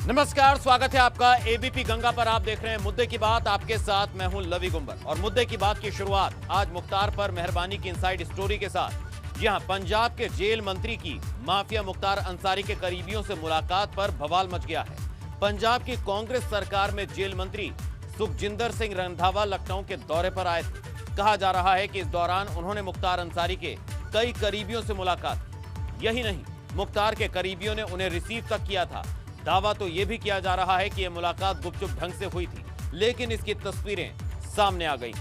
नमस्कार, स्वागत है आपका एबीपी गंगा पर। आप देख रहे हैं मुद्दे की बात। आपके साथ मैं हूं लवी गुंबर और मुद्दे की बात की शुरुआत आज मुख्तार पर मेहरबानी की इनसाइड स्टोरी के साथ। यहां पंजाब के जेल मंत्री की माफिया मुख्तार अंसारी के करीबियों से मुलाकात पर बवाल मच गया है। पंजाब की कांग्रेस सरकार में जेल मंत्री सुखजिंदर सिंह रंधावा लखनऊ के दौरे पर आए थे। कहा जा रहा है कि इस दौरान उन्होंने मुख्तार अंसारी के कई करीबियों से मुलाकात की। यही नहीं, मुख्तार के करीबियों ने उन्हें रिसीव तक किया था। दावा तो यह भी किया जा रहा है कि यह मुलाकात गुपचुप ढंग से हुई थी, लेकिन इसकी तस्वीरें सामने आ गई।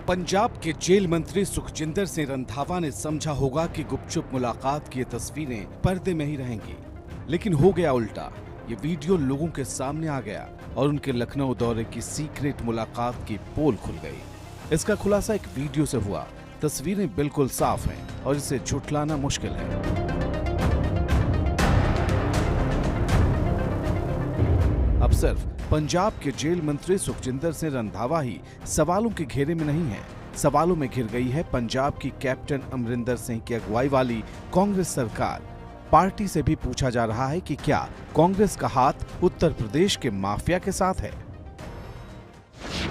पंजाब के जेल मंत्री सुखजिंदर सिंह रंधावा ने समझा होगा कि गुपचुप मुलाकात की ये तस्वीरें पर्दे में ही रहेंगी, लेकिन हो गया उल्टा। ये वीडियो लोगों के सामने आ गया और उनके लखनऊ दौरे की सीक्रेट मुलाकात की पोल खुल गई। इसका खुलासा एक वीडियो से हुआ। तस्वीरें बिल्कुल साफ हैं और इसे झुठलाना मुश्किल है। अब सिर्फ पंजाब के जेल मंत्री सुखजिंदर सिंह रंधावा ही सवालों के घेरे में नहीं है। सवालों में घिर गई है पंजाब की कैप्टन अमरिंदर सिंह की अगुवाई वाली कांग्रेस सरकार। पार्टी से भी पूछा जा रहा है कि क्या कांग्रेस का हाथ उत्तर प्रदेश के माफिया के साथ है।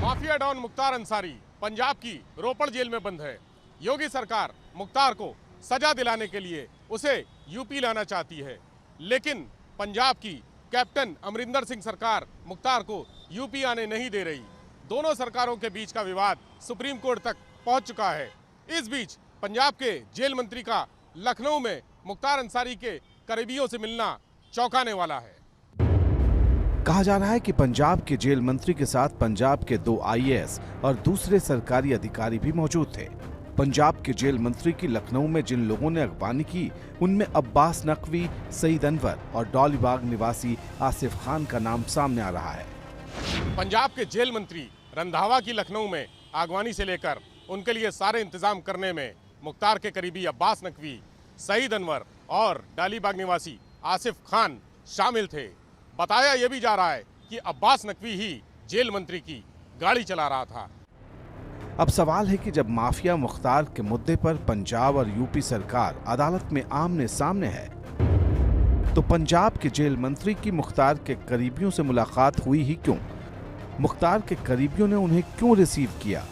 माफिया डॉन मुख्तार अंसारी पंजाब की रोपड़ जेल में बंद है। योगी सरकार मुख्तार को सजा दिलाने के लिए उसे यूपी लाना चाहती है, लेकिन पंजाब की कैप्टन अमरिंदर सिंह सरकार मुख्तार को यूपी आने नहीं दे रही। दोनों सरकारों के बीच का विवाद सुप्रीम कोर्ट तक पहुंच चुका है। इस बीच पंजाब के जेल मंत्री का लखनऊ में मुख्तार अंसारी के करीबियों से मिलना चौंकाने वाला है। कहा जा रहा है कि पंजाब के जेल मंत्री के साथ पंजाब के 2 आईएएस और दूसरे सरकारी अधिकारी भी मौजूद थे। पंजाब के जेल मंत्री की लखनऊ में जिन लोगों ने अगवानी की, उनमें अब्बास नकवी, सईद अनवर और डॉलीबाग निवासी आसिफ खान का नाम सामने आ रहा है। पंजाब के जेल मंत्री रंधावा की लखनऊ में अगवानी से लेकर उनके लिए सारे इंतजाम करने में मुख्तार के करीबी अब्बास नकवी, सईद अनवर और डालीबाग निवासी आसिफ खान शामिल थे। बताया यह भी जा रहा है कि अब्बास नकवी ही जेल मंत्री की गाड़ी चला रहा था। अब सवाल है कि जब माफिया मुख्तार के मुद्दे पर पंजाब और यूपी सरकार अदालत में आमने सामने है, तो पंजाब के जेल मंत्री की मुख्तार के करीबियों से मुलाकात हुई ही क्यों? मुख्तार के करीबियों ने उन्हें क्यों रिसीव किया?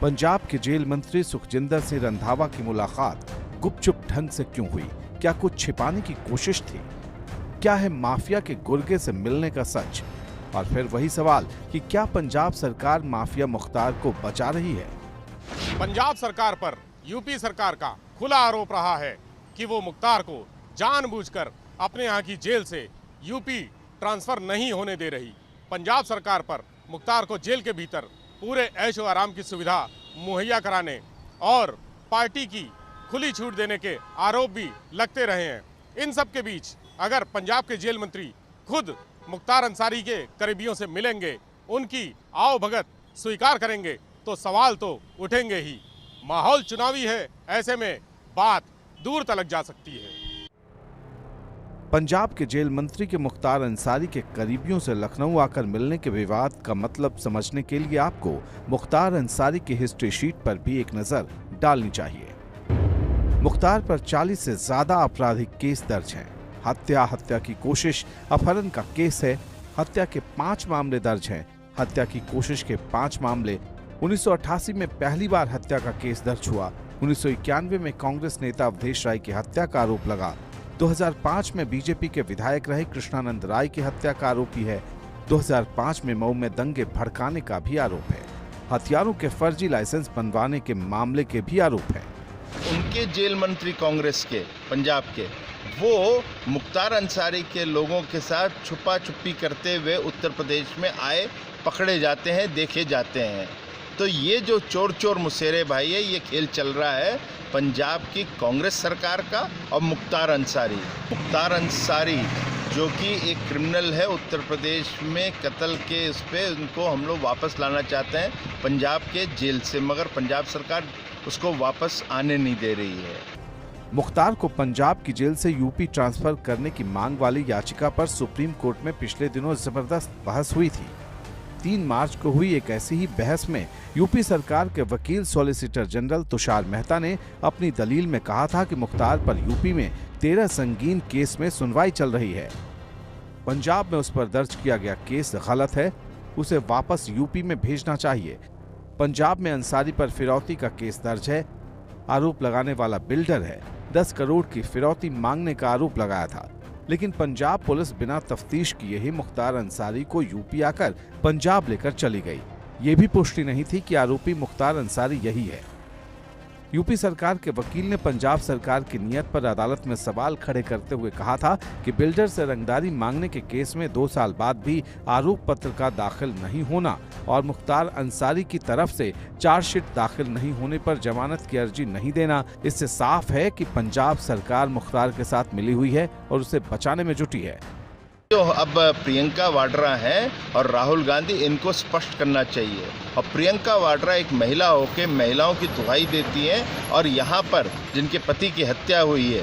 पंजाब के जेल मंत्री सुखजिंदर सिंह रंधावा की मुलाकात गुपचुप ढंग से क्यों हुई? क्या कुछ छिपाने की कोशिश थी? क्या है माफिया के गुर्गे से मिलने का सच? और फिर वही सवाल कि क्या पंजाब सरकार माफिया मुख्तार को बचा रही है? पंजाब सरकार पर यूपी सरकार का खुला आरोप रहा है कि वो मुख्तार को जानबूझकर अपने यहाँ की जेल से यूपी ट्रांसफर नहीं होने दे रही। पंजाब सरकार पर मुख्तार को जेल के भीतर पूरे ऐशो आराम की सुविधा मुहैया कराने और पार्टी की खुली छूट देने के आरोप भी लगते रहे हैं। इन सब के बीच अगर पंजाब के जेल मंत्री खुद मुख्तार अंसारी के करीबियों से मिलेंगे, उनकी आओ भगत स्वीकार करेंगे, तो सवाल तो उठेंगे ही। माहौल चुनावी है, ऐसे में बात दूर तलक जा सकती है। पंजाब के जेल मंत्री के मुख्तार अंसारी के करीबियों से लखनऊ आकर मिलने के विवाद का मतलब समझने के लिए आपको मुख्तार अंसारी की हिस्ट्री शीट पर भी एक नजर डालनी चाहिए। मुख्तार पर 40 से ज्यादा आपराधिक केस दर्ज हैं। हत्या की कोशिश, अपहरण का केस है। हत्या के 5 मामले दर्ज हैं। हत्या की कोशिश के 5 मामले। 1988 में पहली बार हत्या का केस दर्ज हुआ। 1991 में कांग्रेस नेता अवधेश राय की हत्या का आरोप लगा। 2005 में बीजेपी के विधायक रहे कृष्णानंद राय की हत्या का आरोपी है। 2005 में मऊ में दंगे भड़काने का भी आरोप है। हथियारों के फर्जी लाइसेंस बनवाने के मामले के भी आरोप है। उनके जेल मंत्री कांग्रेस के पंजाब के, वो मुख्तार अंसारी के लोगों के साथ छुपा छुपी करते हुए उत्तर प्रदेश में आए, पकड़े जाते हैं, देखे जाते हैं। तो ये जो चोर चोर मुसेरे भाई है, ये खेल चल रहा है पंजाब की कांग्रेस सरकार का और मुख्तार अंसारी जो कि एक क्रिमिनल है उत्तर प्रदेश में कत्ल के उस पे उनको हम लोग वापस लाना चाहते हैं पंजाब के जेल से, मगर पंजाब सरकार उसको वापस आने नहीं दे रही है। मुख्तार को पंजाब की जेल से यूपी ट्रांसफर करने की मांग वाली याचिका पर सुप्रीम कोर्ट में पिछले दिनों जबरदस्त बहस हुई थी। 3 मार्च को हुई एक ऐसी ही बहस में यूपी सरकार के वकील सॉलिसिटर जनरल तुषार मेहता ने अपनी दलील में कहा था कि मुख्तार पर यूपी में 13 संगीन केस में सुनवाई चल रही है। पंजाब में उस पर दर्ज किया गया केस गलत है, उसे वापस यूपी में भेजना चाहिए। पंजाब में अंसारी पर फिरौती का केस दर्ज है, आरोप लगाने वाला बिल्डर है, 10 करोड़ की फिरौती मांगने का आरोप लगाया था, लेकिन पंजाब पुलिस बिना तफ्तीश किए ही मुख्तार अंसारी को यूपी आकर पंजाब लेकर चली गई। ये भी पुष्टि नहीं थी कि आरोपी मुख्तार अंसारी यही है। यूपी सरकार के वकील ने पंजाब सरकार की नीयत पर अदालत में सवाल खड़े करते हुए कहा था कि बिल्डर से रंगदारी मांगने के केस में 2 साल बाद भी आरोप पत्र का दाखिल नहीं होना और मुख्तार अंसारी की तरफ से चार्जशीट दाखिल नहीं होने पर जमानत की अर्जी नहीं देना, इससे साफ है कि पंजाब सरकार मुख्तार के साथ मिली हुई है और उसे बचाने में जुटी है। जो अब प्रियंका वाड्रा हैं और राहुल गांधी, इनको स्पष्ट करना चाहिए। और प्रियंका वाड्रा एक महिला होकर महिलाओं की दुहाई देती हैं और यहाँ पर जिनके पति की हत्या हुई है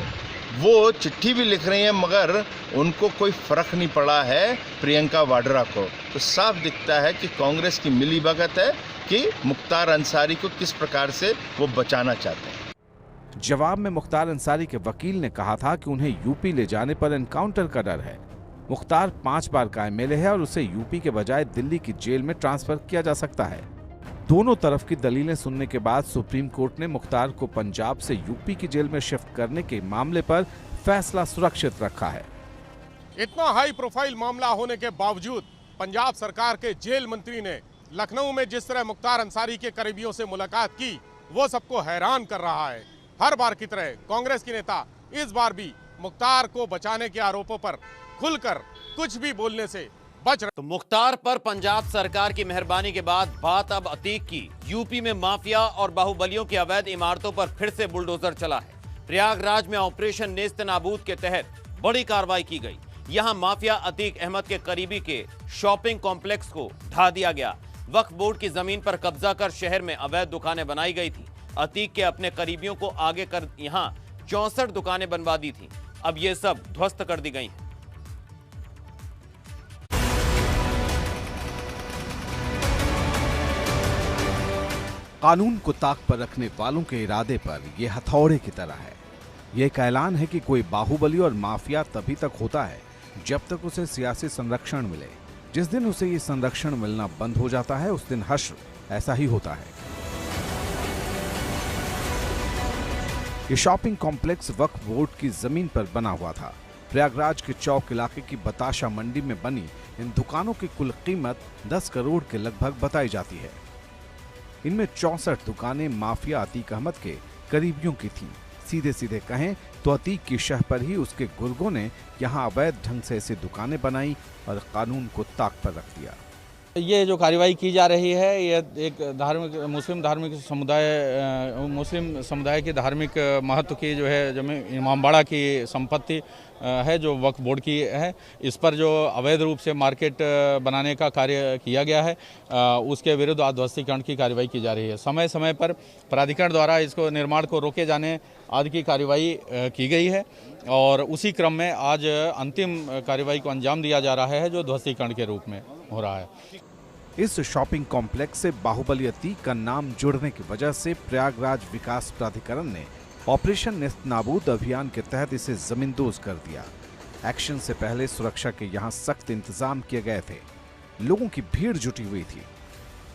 वो चिट्ठी भी लिख रही हैं, मगर उनको कोई फर्क नहीं पड़ा है प्रियंका वाड्रा को। तो साफ दिखता है कि कांग्रेस की मिलीभगत है कि मुख्तार अंसारी को किस प्रकार से वो बचाना चाहते हैं। जवाब में मुख्तार अंसारी के वकील ने कहा था कि उन्हें यूपी ले जाने पर एनकाउंटर का डर है। मुख्तार 5 बार का एमएलए है और उसे यूपी के बजाय दिल्ली की जेल में ट्रांसफर किया जा सकता है। दोनों तरफ की दलीलें सुनने के बाद सुप्रीम कोर्ट ने मुख्तार को पंजाब से यूपी की जेल में शिफ्ट करने के मामले पर फैसला सुरक्षित रखा है। इतना हाई प्रोफाइल मामला होने के बावजूद पंजाब सरकार के जेल मंत्री ने लखनऊ में जिस तरह मुख्तार अंसारी के करीबियों से मुलाकात की वो सबको हैरान कर रहा है। हर बार की तरह कांग्रेस के नेता इस बार भी मुख्तार को बचाने के आरोपों पर खुलकर कुछ भी बोलने से बच रहे। तो मुख्तार पर पंजाब सरकार की मेहरबानी के बाद बात अब अतीक की। यूपी में माफिया और बाहुबलियों की अवैध इमारतों पर फिर से बुलडोजर चला है। प्रयागराज में ऑपरेशन नेस्त नाबूद के तहत बड़ी कार्रवाई की गई। यहां माफिया अतीक अहमद के करीबी के शॉपिंग कॉम्प्लेक्स को ढा दिया गया। वक्फ बोर्ड की जमीन पर कब्जा कर शहर में अवैध दुकानें बनाई गई थी। अतीक के अपने करीबियों को आगे कर यहां 64 दुकानें बनवा दी थी। अब ये सब ध्वस्त कर दी गई हैं। कानून को ताक पर रखने वालों के इरादे पर यह हथौड़े की तरह है। यह एक ऐलान है कि कोई बाहुबली और माफिया तभी तक होता है जब तक उसे सियासी संरक्षण मिले। जिस दिन उसे ये संरक्षण मिलना बंद हो जाता है उस दिन हश्र ऐसा ही होता है। ये शॉपिंग कॉम्प्लेक्स वक्फ बोर्ड की जमीन पर बना हुआ था। प्रयागराज के चौक इलाके की बताशा मंडी में बनी इन दुकानों की कुल कीमत 10 करोड़ के लगभग बताई जाती है। इनमें 64 दुकानें माफिया अतीक अहमद के करीबियों की थीं। सीधे सीधे कहें तो अतीक की शह पर ही उसके गुर्गों ने यहाँ अवैध ढंग से ऐसी दुकानें बनाई और कानून को ताक पर रख दिया। ये जो कार्रवाई की जा रही है ये एक मुस्लिम समुदाय की धार्मिक महत्व की जो है जमीन इमामबाड़ा की संपत्ति है जो वक्फ बोर्ड की है। इस पर जो अवैध रूप से मार्केट बनाने का कार्य किया गया है उसके विरुद्ध ध्वस्तीकरण की कार्रवाई की जा रही है। समय समय पर प्राधिकरण द्वारा इसको निर्माण को रोके जाने आदि की कार्रवाई की गई है और उसी क्रम में आज अंतिम कार्रवाई को अंजाम दिया जा रहा है जो ध्वस्तीकरण के रूप में हो रहा है। इस शॉपिंग कॉम्प्लेक्स से बाहुबली अतीक का नाम जुड़ने की वजह से प्रयागराज विकास प्राधिकरण ने ऑपरेशन नेस्त नाबूद अभियान के तहत इसे जमींदोज कर दिया। एक्शन से पहले सुरक्षा के यहाँ सख्त इंतजाम किए गए थे। लोगों की भीड़ जुटी हुई थी।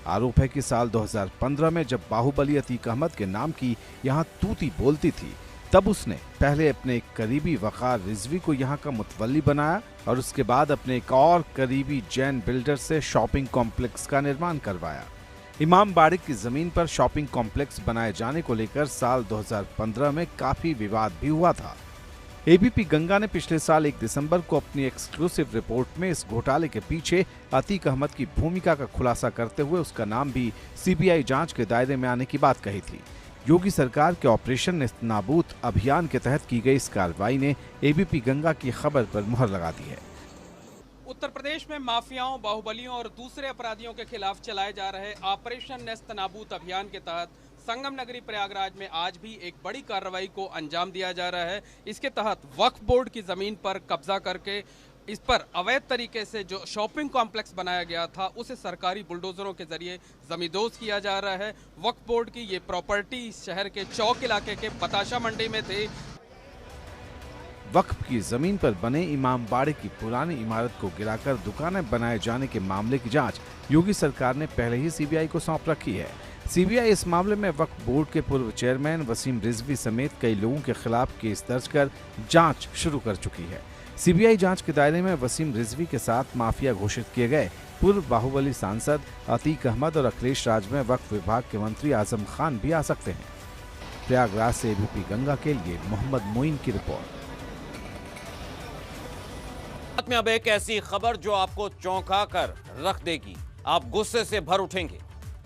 आरोप है कि साल 2015 में जब बाहुबली अतीक अहमद के नाम की यहाँ तूती बोलती थी तब उसने पहले अपने एक करीबी वकार रिजवी को यहाँ का मुतवल्ली बनाया और उसके बाद अपने एक और करीबी जैन बिल्डर से शॉपिंग कॉम्प्लेक्स का निर्माण करवाया। इमामबाड़ा की जमीन पर शॉपिंग कॉम्प्लेक्स बनाए जाने को लेकर साल 2015 में काफी विवाद भी हुआ था। एबीपी गंगा ने पिछले साल 1 दिसंबर को अपनी एक्सक्लूसिव रिपोर्ट में इस घोटाले के पीछे अतीक अहमद की भूमिका का खुलासा करते हुए उसका नाम भी सीबीआई जांच के दायरे में आने की बात कही थी। योगी सरकार के ऑपरेशन नेस्त नाबूद अभियान के तहत की गई इस कार्रवाई ने एबीपी गंगा की खबर पर मुहर लगा दी है। उत्तर प्रदेश में माफियाओं, बाहुबलियों और दूसरे अपराधियों के खिलाफ चलाए जा रहे ऑपरेशन नेस्त नाबूद अभियान के तहत संगम नगरी प्रयागराज में आज भी एक बड़ी कार्रवाई को अंजाम दिया जा रहा है। इसके तहत वक्फ बोर्ड की जमीन पर कब्जा करके इस पर अवैध तरीके से जो शॉपिंग कॉम्प्लेक्स बनाया गया था उसे सरकारी बुलडोजरों के जरिए जमींदोज किया जा रहा है। वक्फ बोर्ड की ये प्रॉपर्टी शहर के चौक इलाके के बताशा मंडी में थे। वक्फ की जमीन पर बने इमाम बाड़े की पुरानी इमारत को गिराकर दुकानें बनाए जाने के मामले की जांच योगी सरकार ने पहले ही सीबीआई को सौंप रखी है। सीबीआई इस मामले में वक्फ बोर्ड के पूर्व चेयरमैन वसीम रिजवी समेत कई लोगों के खिलाफ केस दर्ज कर जांच शुरू कर चुकी है। सीबीआई जांच के दायरे में वसीम रिजवी के साथ माफिया घोषित किए गए पूर्व बाहुबली सांसद अतीक अहमद और अखिलेश राज में वक्फ विभाग के मंत्री आजम खान भी आ सकते हैं। प्रयागराज से एबीपी गंगा के लिए मोहम्मद मोइन की रिपोर्ट। में अब एक ऐसी खबर जो आपको चौंका कर रख देगी, आप गुस्से से भर उठेंगे।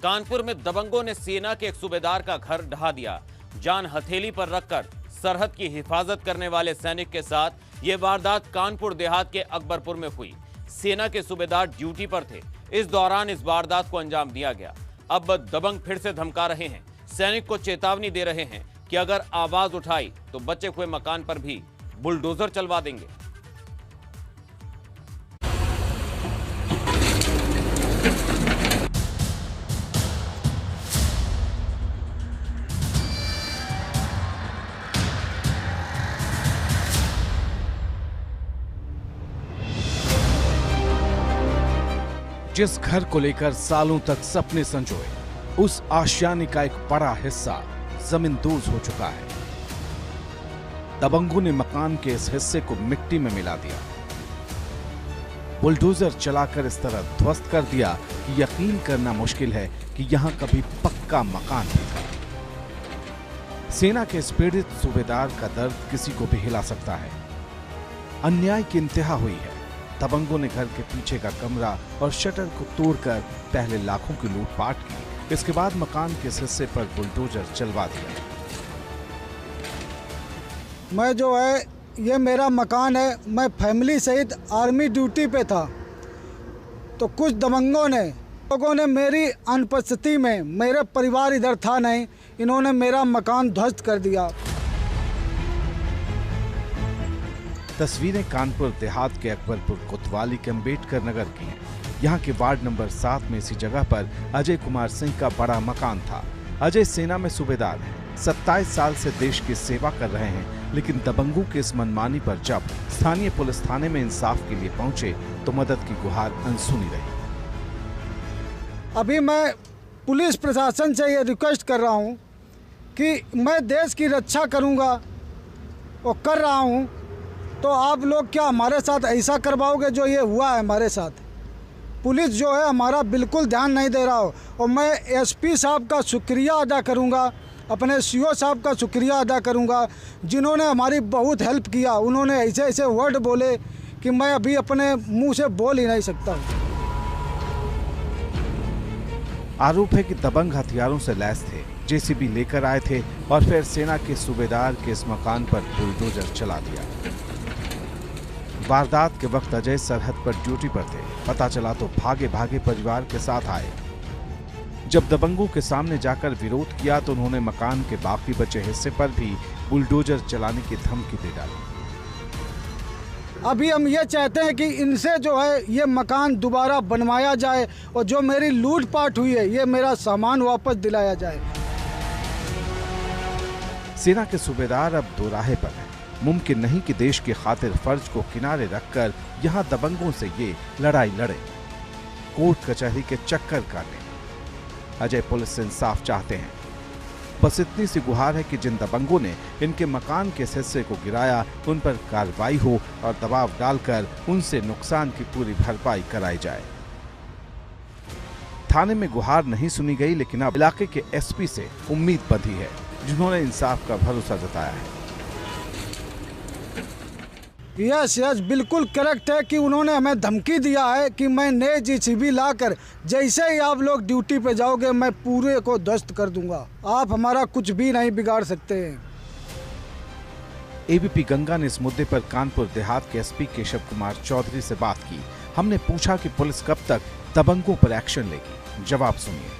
कानपुर में दबंगों ने सेना के एक सूबेदार का घर ढहा दिया। जान हथेली पर रखकर सरहद की हिफाजत करने वाले सैनिक के साथ यह वारदात कानपुर देहात के अकबरपुर में हुई। सेना के सूबेदार ड्यूटी पर थे। इस दौरान इस वारदात को अंजाम दिया गया। अब दबंग फिर से धमका रहे हैं, सैनिक को चेतावनी दे रहे हैं कि अगर आवाज उठाई तो बचे हुए मकान पर भी बुलडोजर चलवा देंगे। जिस घर को लेकर सालों तक सपने संजोए, उस आशियाने का एक बड़ा हिस्सा जमींदोज हो चुका है। दबंगों ने मकान के इस हिस्से को मिट्टी में मिला दिया, बुलडोजर चलाकर इस तरह ध्वस्त कर दिया कि यकीन करना मुश्किल है कि यहां कभी पक्का मकान भी था। सेना के इस पीड़ित सूबेदार का दर्द किसी को भी हिला सकता है। अन्याय की इंतहा हुई है। दबंगों ने घर के पीछे का कमरा और शटर को तोड़कर पहले लाखों की लूटपाट की, इसके बाद मकान के इस हिस्से पर बुलडोजर चलवा दिया। मैं जो है ये मेरा मकान है, मैं फैमिली सहित आर्मी ड्यूटी पे था, तो कुछ दबंगों ने लोगों ने मेरी अनुपस्थिति में, मेरे परिवार इधर था नहीं, इन्होंने मेरा मकान ध्वस्त कर दिया। तस्वीरें कानपुर देहात के अकबरपुर कोतवाली के अम्बेडकर नगर की हैं। यहाँ के वार्ड नंबर 7 में इसी जगह पर अजय कुमार सिंह का बड़ा मकान था। अजय सेना में सूबेदार हैं, 27 साल से देश की सेवा कर रहे हैं, लेकिन दबंगों के इस मनमानी पर जब स्थानीय पुलिस थाने में इंसाफ के लिए पहुंचे तो मदद की गुहार अनसुनी रही। अभी मैं पुलिस प्रशासन से ये रिक्वेस्ट कर रहा हूँ कि मैं देश की रक्षा करूँगा और कर रहा हूँ, तो आप लोग क्या हमारे साथ ऐसा करवाओगे जो ये हुआ है हमारे साथ? पुलिस जो है हमारा बिल्कुल ध्यान नहीं दे रहा हो। और मैं एसपी साहब का शुक्रिया अदा करूंगा, अपने सीओ साहब का शुक्रिया अदा करूंगा, जिन्होंने हमारी बहुत हेल्प किया। उन्होंने ऐसे ऐसे वर्ड बोले कि मैं अभी अपने मुंह से बोल ही नहीं सकता हूँ। आरोप है कि दबंग हथियारों से लैस थे, जेसीबी लेकर आए थे और फिर सेना के सूबेदार के इस मकान पर बुलडोजर चला दिया। वारदात के वक्त अजय सरहद पर ड्यूटी पर थे। पता चला तो भागे भागे परिवार के साथ आए। जब दबंगों के सामने जाकर विरोध किया तो उन्होंने मकान के बाकी बचे हिस्से पर भी बुलडोजर चलाने की धमकी दे डाली। अभी हम ये चाहते हैं कि इनसे जो है ये मकान दोबारा बनवाया जाए और जो मेरी लूटपाट हुई है ये मेरा सामान वापस दिलाया जाए। सेना के सूबेदार अब दोराहे पर हैं। मुमकिन नहीं कि देश की खातिर फर्ज को किनारे रखकर यहां दबंगों से ये लड़ाई लड़े, कोर्ट कचहरी के चक्कर काटे। अजय पुलिस से इंसाफ चाहते हैं। बस इतनी सी गुहार है कि जिन दबंगों ने इनके मकान के हिस्से को गिराया उन पर कार्रवाई हो और दबाव डालकर उनसे नुकसान की पूरी भरपाई कराई जाए। थाने में गुहार नहीं सुनी गई, लेकिन अब इलाके के एसपी से उम्मीद बंधी है, जिन्होंने इंसाफ का भरोसा जताया है। यस बिल्कुल करेक्ट है कि उन्होंने हमें धमकी दिया है कि मैं नए जेसीबी लाकर जैसे ही आप लोग ड्यूटी पे जाओगे मैं पूरे को ध्वस्त कर दूंगा। आप हमारा कुछ भी नहीं बिगाड़ सकते हैं। एबीपी गंगा ने इस मुद्दे पर कानपुर देहात के एसपी केशव कुमार चौधरी से बात की। हमने पूछा कि पुलिस कब तक दबंगों पर एक्शन लेगी। जवाब सुनिए।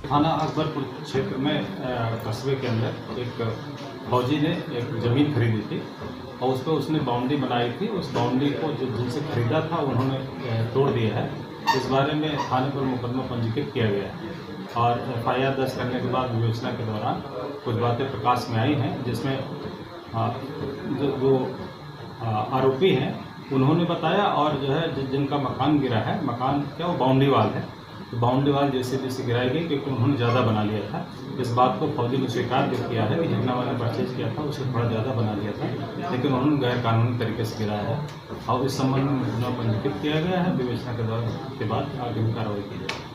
थाना अकबरपुर क्षेत्र में कस्बे के अंदर एक फौजी ने एक ज़मीन खरीदी थी और उस पर उसने बाउंड्री बनाई थी। उस बाउंड्री को जो जिनसे खरीदा था उन्होंने तोड़ दिया है। इस बारे में थाने पर मुकदमा पंजीकृत किया गया है और FIR दर्ज करने के बाद विवेचना के दौरान कुछ बातें प्रकाश में आई हैं, जिसमें जो आरोपी हैं उन्होंने बताया और जो है जिनका मकान गिरा है, मकान क्या वो बाउंड्री वाल है, तो बाउंड्री वाल जैसे गिराई गई क्योंकि उन्होंने ज़्यादा बना लिया था। इस बात को फौजी ने स्वीकार भी किया है कि जितना मैंने परचेज किया था उससे थोड़ा ज़्यादा बना लिया था, लेकिन उन्होंने गैर कानूनी तरीके से गिराया है और इस संबंध में मुकदमा पंजीकृत किया गया है। विवेचना के दौरान के बाद आगे भी कार्रवाई की जाएगी।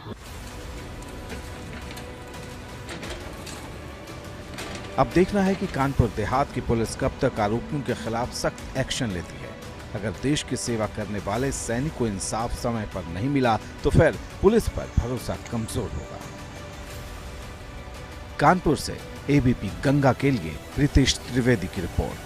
अब देखना है कि कानपुर देहात की पुलिस कब तक आरोपियों के खिलाफ सख्त एक्शन लेती है। अगर देश की सेवा करने वाले सैनिक को इंसाफ समय पर नहीं मिला तो फिर पुलिस पर भरोसा कमजोर होगा। कानपुर से ABP गंगा के लिए रितेश त्रिवेदी की रिपोर्ट।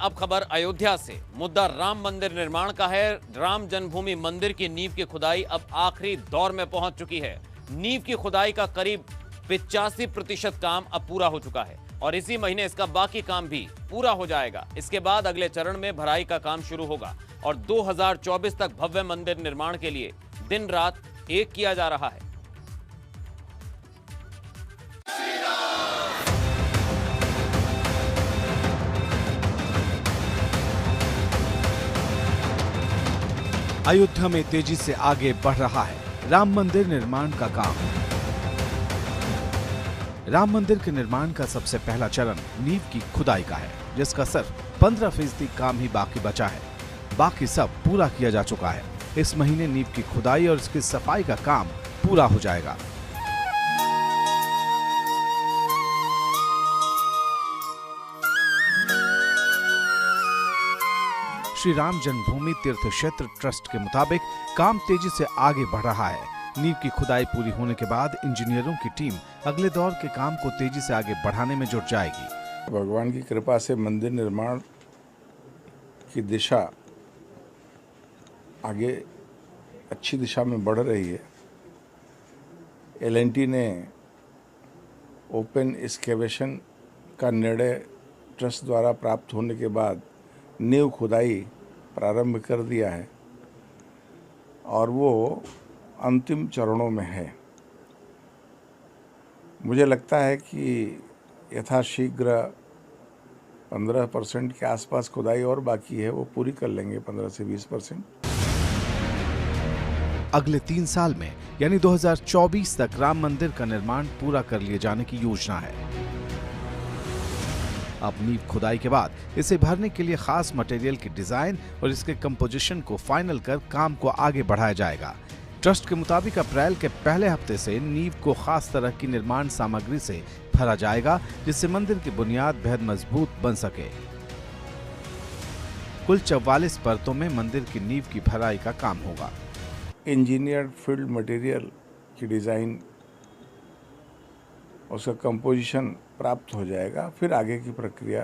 अब खबर अयोध्या से। मुद्दा राम मंदिर निर्माण का है। राम जन्मभूमि मंदिर की नींव की खुदाई अब आखिरी दौर में पहुंच चुकी है। नींव की खुदाई का करीब 85% काम अब पूरा हो चुका है और इसी महीने इसका बाकी काम भी पूरा हो जाएगा। इसके बाद अगले चरण में भराई का काम शुरू होगा और 2024 तक भव्य मंदिर निर्माण के लिए दिन रात एक किया जा रहा है। अयोध्या में तेजी से आगे बढ़ रहा है राम मंदिर निर्माण का काम। राम मंदिर के निर्माण का सबसे पहला चरण नींव की खुदाई का है, जिसका सिर्फ 15% काम ही बाकी बचा है। बाकी सब पूरा किया जा चुका है। इस महीने नींव की खुदाई और इसकी सफाई का काम पूरा हो जाएगा। श्री राम जन्मभूमि तीर्थ क्षेत्र ट्रस्ट के मुताबिक काम तेजी से आगे बढ़ रहा है। नींव की खुदाई पूरी होने के बाद इंजीनियरों की टीम अगले दौर के काम को तेजी से आगे बढ़ाने में जुट जाएगी। भगवान की कृपा से मंदिर निर्माण की दिशा आगे अच्छी दिशा में बढ़ रही है। L&T ने ओपन एक्सकेवेशन का निर्णय ट्रस्ट द्वारा प्राप्त होने के बाद नींव खुदाई प्रारंभ कर दिया है और वो अंतिम चरणों में है। मुझे लगता है कि यथाशीघ्र 15% के आसपास खुदाई और बाकी है, वो पूरी कर लेंगे 15 से 20%। अगले 3 साल में यानी 2024 तक राम मंदिर का निर्माण पूरा कर लिए जाने की योजना है। अब नींव खुदाई के बाद इसे भरने के लिए खास मटेरियल की डिजाइन और इसके कंपोजिशन को फाइनल कर काम को आगे बढ़ाया जाएगा। ट्रस्ट के मुताबिक अप्रैल के पहले हफ्ते से नींव को खास तरह की निर्माण सामग्री से भरा जाएगा, जिससे मंदिर की बुनियाद बेहद मजबूत बन सके। कुल 44 परतों में मंदिर की नींव की भराई का काम होगा। इंजीनियर्ड फील्ड मटेरियल की डिज़ाइन, उसका कंपोजिशन प्राप्त हो जाएगा, फिर आगे की प्रक्रिया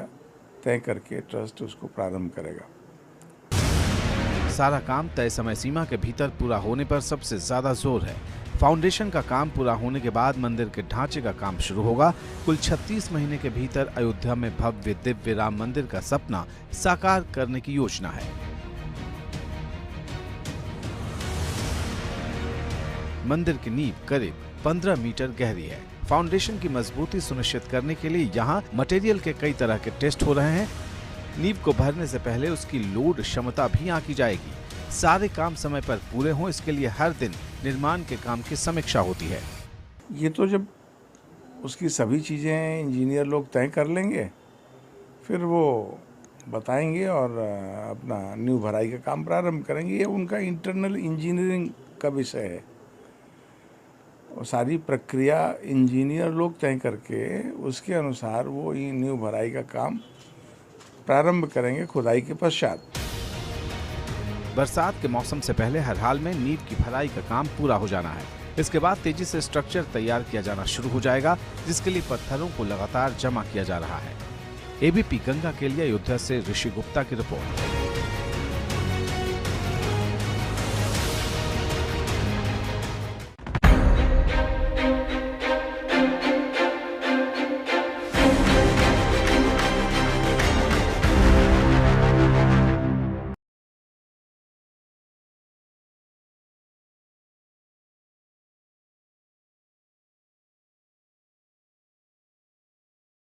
तय करके ट्रस्ट उसको प्रारंभ करेगा। सारा काम तय समय सीमा के भीतर पूरा होने पर सबसे ज्यादा जोर है। फाउंडेशन का काम पूरा होने के बाद मंदिर के ढांचे का काम शुरू होगा। कुल 36 महीने के भीतर अयोध्या में भव्य दिव्य राम मंदिर का सपना साकार करने की योजना है। मंदिर की नींव करीब 15 मीटर गहरी है। फाउंडेशन की मजबूती सुनिश्चित करने के लिए यहाँ मटेरियल के कई तरह के टेस्ट हो रहे हैं। नींव को भरने से पहले उसकी लोड क्षमता भी आंकी जाएगी। सारे काम समय पर पूरे हों, इसके लिए हर दिन निर्माण के काम की समीक्षा होती है। ये तो जब उसकी सभी चीज़ें इंजीनियर लोग तय कर लेंगे, फिर वो बताएंगे और अपना नींव भराई का काम प्रारंभ करेंगे। ये उनका इंटरनल इंजीनियरिंग का विषय है और सारी प्रक्रिया इंजीनियर लोग तय करके उसके अनुसार वो नींव भराई का काम प्रारंभ करेंगे खुदाई के पश्चात। बरसात के मौसम से पहले हर हाल में नींव की भराई का काम पूरा हो जाना है। इसके बाद तेजी से स्ट्रक्चर तैयार किया जाना शुरू हो जाएगा, जिसके लिए पत्थरों को लगातार जमा किया जा रहा है। ABP गंगा के लिए अयोध्या से ऋषि गुप्ता की रिपोर्ट।